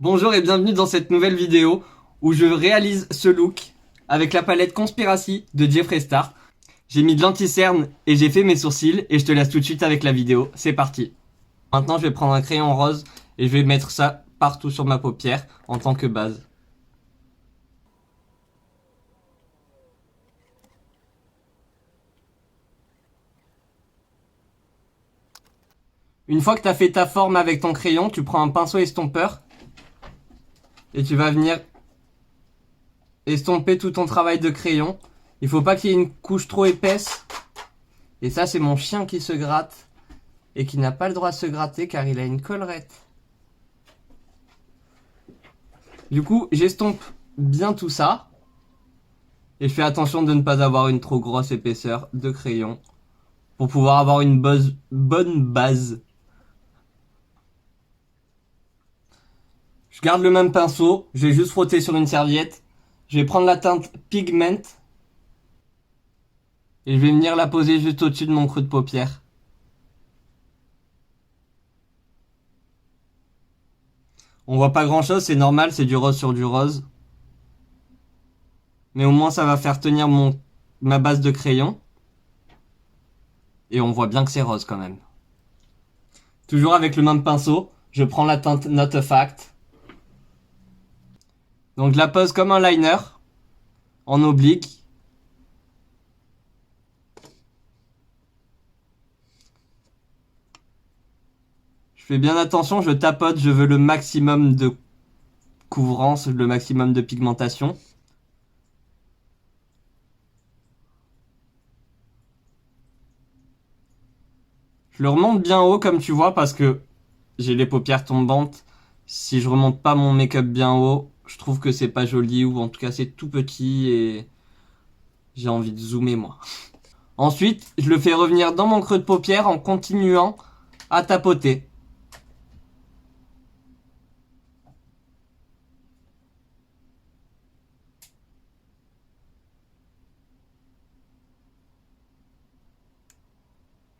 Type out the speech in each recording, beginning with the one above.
Bonjour et bienvenue dans cette nouvelle vidéo où je réalise ce look avec la palette Conspiracy de Jeffree Star. J'ai mis de l'anti-cerne et j'ai fait mes sourcils et je te laisse tout de suite avec la vidéo. C'est parti. Maintenant je vais prendre un crayon rose et je vais mettre ça partout sur ma paupière en tant que base. Une fois que tu as fait ta forme avec ton crayon, tu prends un pinceau estompeur et tu vas venir estomper tout ton travail de crayon. Il faut pas qu'il y ait une couche trop épaisse. Et ça, c'est mon chien qui se gratte et qui n'a pas le droit de se gratter car il a une collerette. Du coup, j'estompe bien tout ça. Et je fais attention de ne pas avoir une trop grosse épaisseur de crayon pour pouvoir avoir une bonne base. Je garde le même pinceau, je vais juste frotter sur une serviette. Je vais prendre la teinte Pigment et je vais venir la poser juste au-dessus de mon creux de paupière. On voit pas grand chose, c'est normal, c'est du rose sur du rose. Mais au moins ça va faire tenir ma base de crayon. Et on voit bien que c'est rose quand même. Toujours avec le même pinceau, je prends la teinte Not a Fact. Donc je la pose comme un liner, en oblique. Je fais bien attention, je tapote, je veux le maximum de couvrance, le maximum de pigmentation. Je le remonte bien haut comme tu vois parce que j'ai les paupières tombantes. Si je remonte pas mon make-up bien haut, je trouve que c'est pas joli ou en tout cas c'est tout petit et j'ai envie de zoomer moi. Ensuite, je le fais revenir dans mon creux de paupière en continuant à tapoter.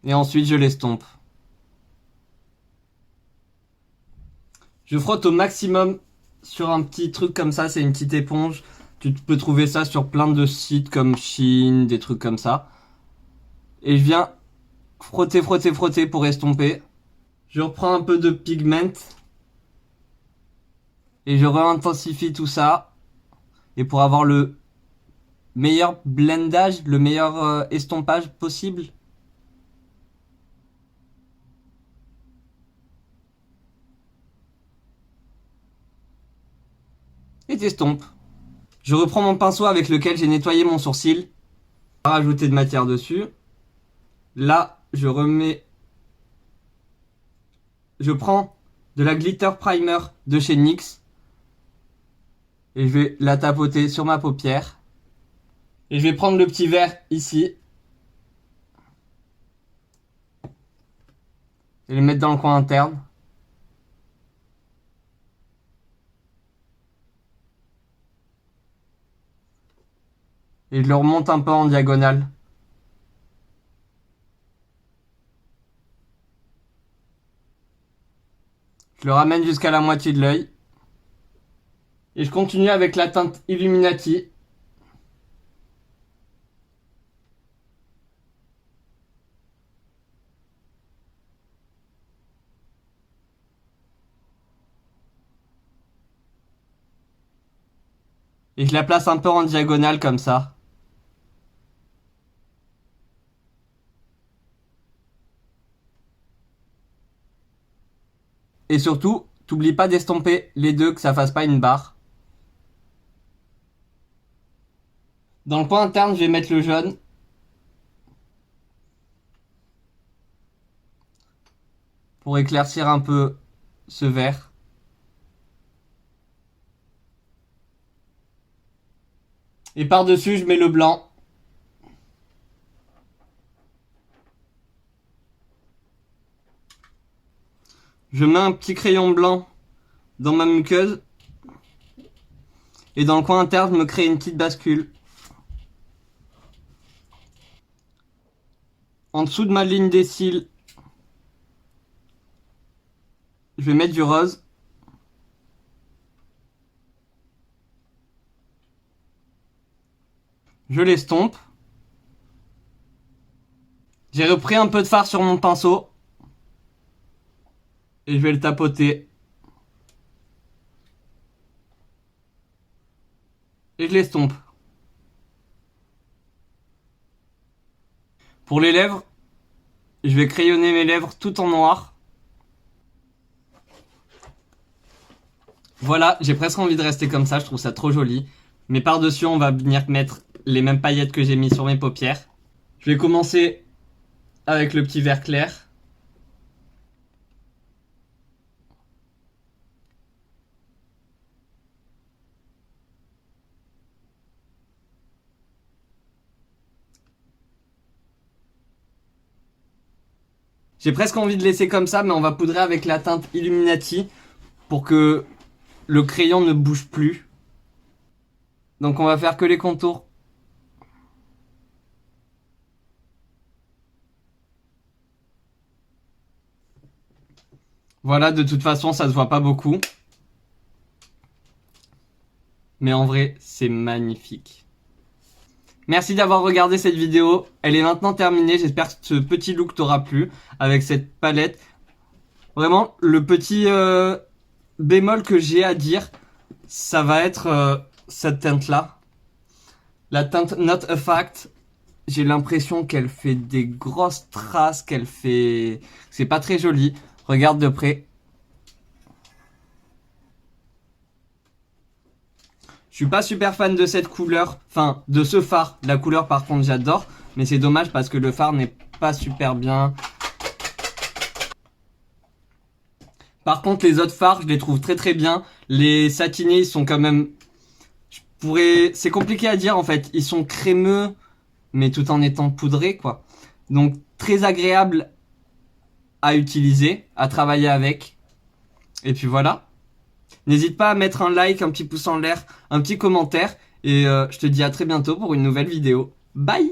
Et ensuite, je l'estompe. Je frotte au maximum sur un petit truc comme ça, c'est une petite éponge. Tu peux trouver ça sur plein de sites comme Shein, des trucs comme ça. Et je viens frotter, frotter, frotter pour estomper. Je reprends un peu de pigment. Et je réintensifie tout ça. Et pour avoir le meilleur blendage, le meilleur estompage possible. Et t'estompes. Je reprends mon pinceau avec lequel j'ai nettoyé mon sourcil. Rajouter de matière dessus. Là, je prends de la glitter primer de chez NYX. Et je vais la tapoter sur ma paupière. Et je vais prendre le petit verre ici. Et le mettre dans le coin interne. Et je le remonte un peu en diagonale. Je le ramène jusqu'à la moitié de l'œil. Et je continue avec la teinte Illuminati. Et je la place un peu en diagonale comme ça. Et surtout, t'oublies pas d'estomper les deux, que ça fasse pas une barre. Dans le coin interne, je vais mettre le jaune. Pour éclaircir un peu ce vert. Et par-dessus, je mets le blanc. Je mets un petit crayon blanc dans ma muqueuse. Et dans le coin interne, je me crée une petite bascule. En dessous de ma ligne des cils, je vais mettre du rose. Je l'estompe. J'ai repris un peu de fard sur mon pinceau. Et je vais le tapoter. Et je l'estompe. Pour les lèvres, je vais crayonner mes lèvres tout en noir. Voilà, j'ai presque envie de rester comme ça, je trouve ça trop joli. Mais par-dessus, on va venir mettre les mêmes paillettes que j'ai mis sur mes paupières. Je vais commencer avec le petit vert clair. J'ai presque envie de laisser comme ça, mais on va poudrer avec la teinte Illuminati pour que le crayon ne bouge plus. Donc on va faire que les contours. Voilà, de toute façon, ça se voit pas beaucoup. Mais en vrai, c'est magnifique. Merci d'avoir regardé cette vidéo. Elle est maintenant terminée. J'espère que ce petit look t'aura plu avec cette palette. Vraiment, le petit bémol que j'ai à dire, ça va être cette teinte-là. La teinte Not a Fact. J'ai l'impression qu'elle fait des grosses traces, qu'elle fait... C'est pas très joli. Regarde de près. Je suis pas super fan de cette couleur, enfin de ce fard. La couleur par contre j'adore, mais c'est dommage parce que le fard n'est pas super bien. Par contre les autres fards je les trouve très très bien. Les satinés ils sont quand même... C'est compliqué à dire en fait, ils sont crémeux mais tout en étant poudrés quoi. Donc très agréable à utiliser, à travailler avec. Et puis voilà. N'hésite pas à mettre un like, un petit pouce en l'air, un petit commentaire. Et je te dis à très bientôt pour une nouvelle vidéo. Bye!